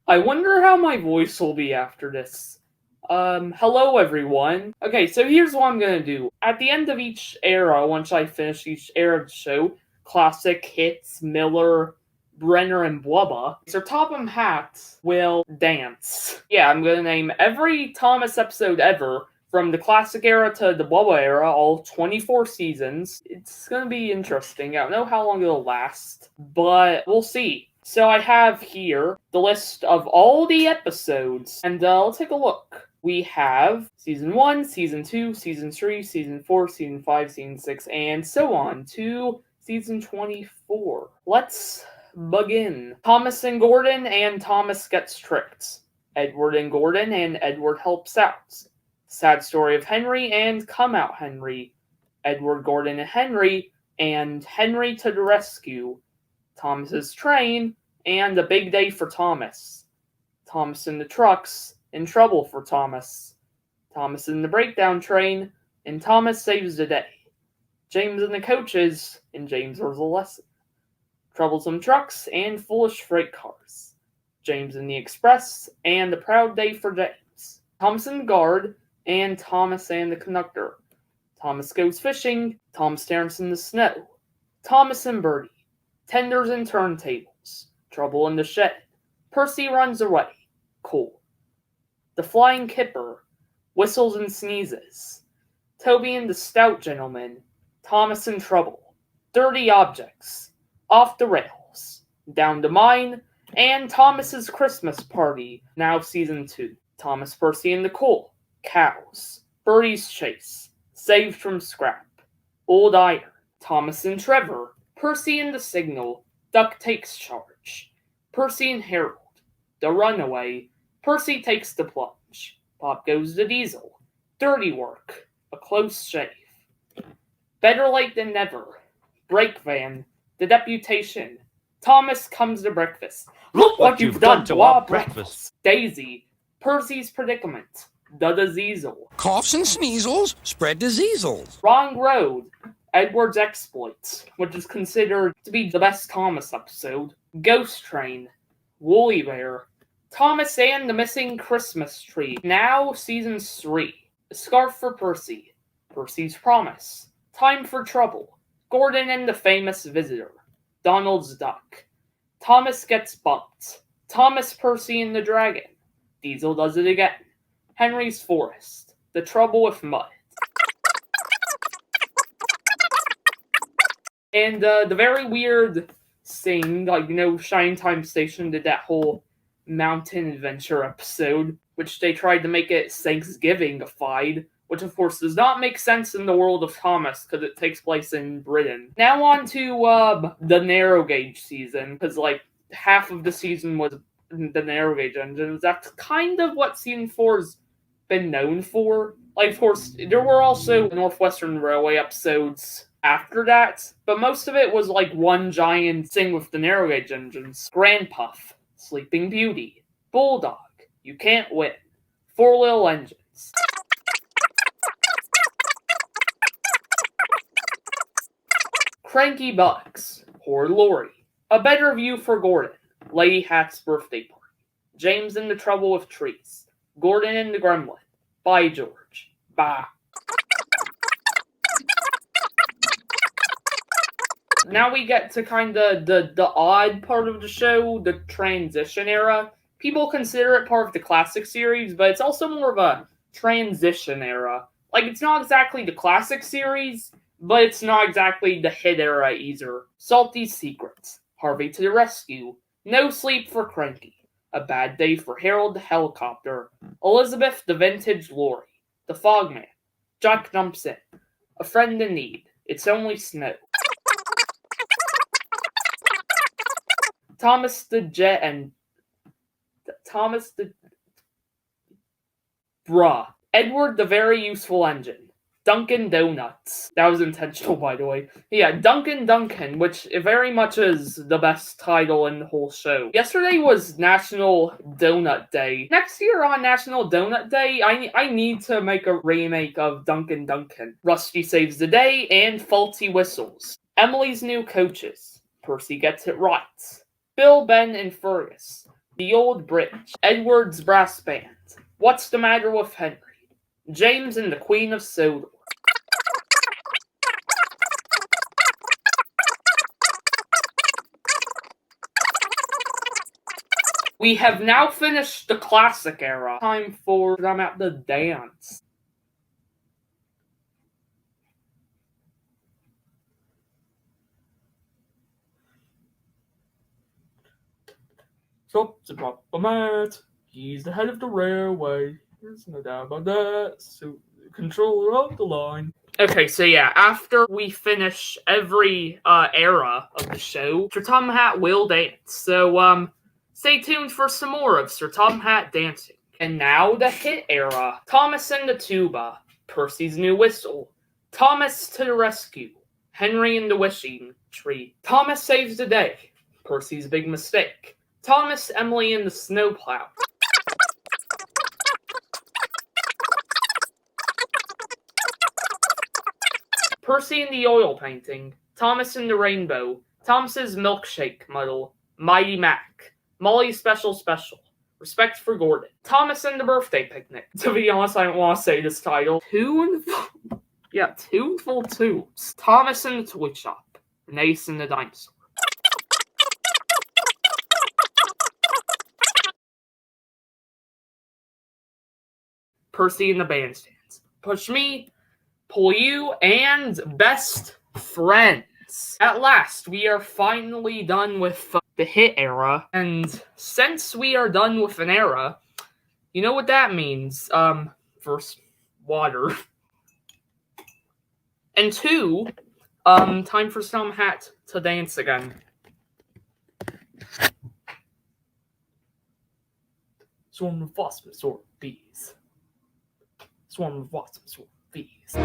I wonder how my voice will be after this. Hello everyone. Okay, so here's what I'm gonna do. At the end of each era, once I finish each era of the show, Classic, Hits, Miller, Brenner, and Blubba, Sir Topham Hatt will dance. Yeah, I'm gonna name every Thomas episode ever, from the Classic era to the Blubba era, all 24 seasons. It's gonna be interesting. I don't know how long it'll last, but we'll see. So I have here the list of all the episodes, and let's take a look. We have Season 1, Season 2, Season 3, Season 4, Season 5, Season 6, and so on to Season 24. Let's begin. Thomas and Gordon, and Thomas gets tricked. Edward and Gordon, and Edward helps out. Sad Story of Henry, and Come Out Henry. Edward, Gordon, and Henry to the rescue. Thomas's train, and a big day for Thomas. Thomas in the trucks, in trouble for Thomas. Thomas in the breakdown train, and Thomas saves the day. James in the coaches, and James learns a lesson. Troublesome trucks, and foolish freight cars. James in the express, and a proud day for James. Thomas in the guard, and Thomas and the conductor. Thomas goes fishing, Tom stares in the snow. Thomas and Bertie. Tenders and turntables. Trouble in the shed. Percy runs away. Cool. The Flying Kipper. Whistles and sneezes. Toby and the Stout Gentleman. Thomas in trouble. Dirty objects. Off the rails. Down the mine. And Thomas's Christmas party. Now season 2. Thomas, Percy, and the Coal. Cows. Bertie's chase. Saved from scrap. Old iron. Thomas and Trevor. Percy and the Signal. Duck takes charge. Percy and Harold. The runaway. Percy takes the plunge. Pop goes the diesel. Dirty work. A close shave. Better late than never. Brake van. The deputation. Thomas comes to breakfast. Look what you've done to our breakfast. Daisy. Percy's predicament. The diseasel. Coughs and sneezels spread diseasels. Wrong road. Edward's exploits, which is considered to be the best Thomas episode. Ghost Train. Woolly Bear. Thomas and the Missing Christmas Tree. Now season 3. A Scarf for Percy. Percy's Promise. Time for Trouble. Gordon and the Famous Visitor. Donald's Duck. Thomas gets bumped. Thomas, Percy, and the Dragon. Diesel does it again. Henry's Forest. The Trouble with Mud. And the very weird thing, Shine Time Station did that whole mountain adventure episode, which they tried to make it Thanksgiving-ified, which of course does not make sense in the world of Thomas, because it takes place in Britain. Now on to the narrow gauge season, because half of the season was the narrow gauge engines. That's kind of what season 4's been known for. Of course, there were also Northwestern Railway episodes after that, but most of it was one giant thing with the narrow gauge engines. Grand Puff, Sleeping Beauty, Bulldog, You Can't Win, Four Little Engines. Cranky Bugs, Poor Lori, A Better View for Gordon, Lady Hatt's Birthday Party, James in the Trouble with Trees, Gordon and the Gremlin, Bye George, Bye. Now we get to kind of the odd part of the show, the transition era. People consider it part of the classic series, but it's also more of a transition era. It's not exactly the classic series, but it's not exactly the hit era either. Salty Secrets, Harvey to the Rescue, No Sleep for Cranky, A Bad Day for Harold the Helicopter, Elizabeth the Vintage Lori, The Fogman, Jack Jumps In, A Friend in Need, It's Only Snow. Thomas the Jet and Thomas the Bruh. Edward the Very Useful Engine. Dunkin' Donuts. That was intentional, by the way. Yeah, Dunkin', which very much is the best title in the whole show. Yesterday was National Donut Day. Next year on National Donut Day, I need to make a remake of Dunkin'. Rusty Saves the Day and Faulty Whistles. Emily's New Coaches. Percy Gets It Right. Bill, Ben, and Fergus. The Old Bridge, Edward's Brass Band, What's the Matter with Henry, James and the Queen of Sodor. We have now finished the classic era. Time for I'm at the dance. Stop the diplomat. He's the head of the railway. There's no doubt about that. So, controller of the line. Okay, so yeah, after we finish every era of the show, Sir Tom Hat will dance. So, stay tuned for some more of Sir Tom Hat dancing. And now the hit era. Thomas and the Tuba. Percy's New Whistle. Thomas to the Rescue. Henry and the Wishing Tree. Thomas Saves the Day. Percy's Big Mistake. Thomas, Emily, and the Snowplow. Percy and the Oil Painting. Thomas and the Rainbow. Thomas's Milkshake Muddle. Mighty Mac. Molly's Special Special. Respect for Gordon. Thomas and the Birthday Picnic. To be honest, I don't want to say this title. Tuneful Tunes. Thomas and the Toy Shop. Nace and the Dinosaur. Percy and the Bandstands. Push Me, Pull You, and Best Friends. At last, we are finally done with the hit era, and since we are done with an era, you know what that means. First, water. And two, time for some hat to dance again. Swarm of wasps, swarm of bees. Swarm of wasps, swarm of bees.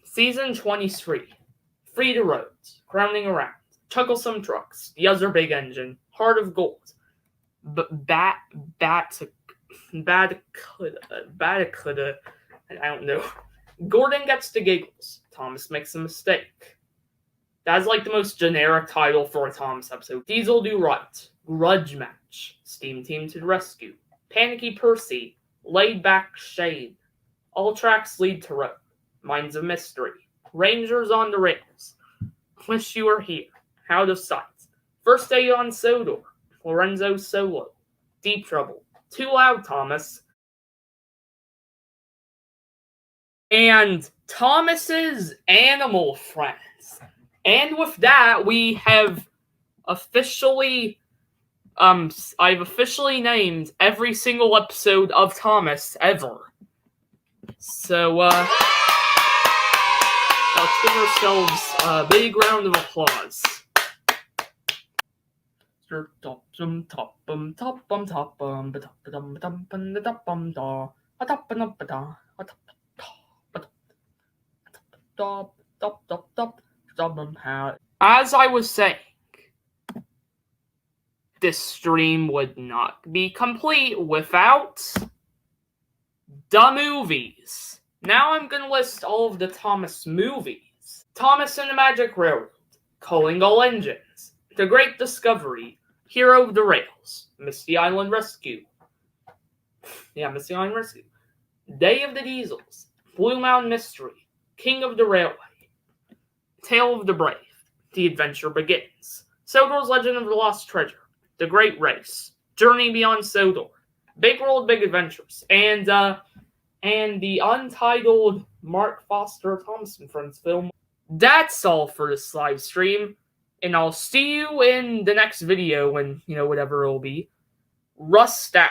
Season 23. Free the Roads. Crowning Around. Chucklesome Trucks. The Other Big Engine. Heart of Gold. Batacuda. I don't know. Gordon Gets the Giggles. Thomas Makes a Mistake. That's like the most generic title for a Thomas episode. Diesel Do Right. Grudge Match. Steam Team to the Rescue. Panicky Percy. Laid Back Shade. All tracks lead to Rome. Minds of Mystery. Rangers on the Rails. Wish You Were Here. Out of Sight. First Day on Sodor. Lorenzo Solo. Deep Trouble. Too Loud, Thomas. And Thomas's Animal Friends. And with that, we have officially, I've officially named every single episode of Thomas ever. So, let's give ourselves a big round of applause. As I was saying, this stream would not be complete without the movies. Now I'm going to list all of the Thomas movies. Thomas and the Magic Railroad, Calling All Engines, The Great Discovery, Hero of the Rails, Misty Island Rescue. Misty Island Rescue. Day of the Diesels, Blue Mountain Mystery, King of the Railway, Tale of the Brave, The Adventure Begins, Sodor's Legend of the Lost Treasure, The Great Race, Journey Beyond Sodor, Big World, Big Adventures, and the untitled Mark Foster Thomas and Friends film. That's all for this live stream, and I'll see you in the next video when, whatever it'll be. Rust out.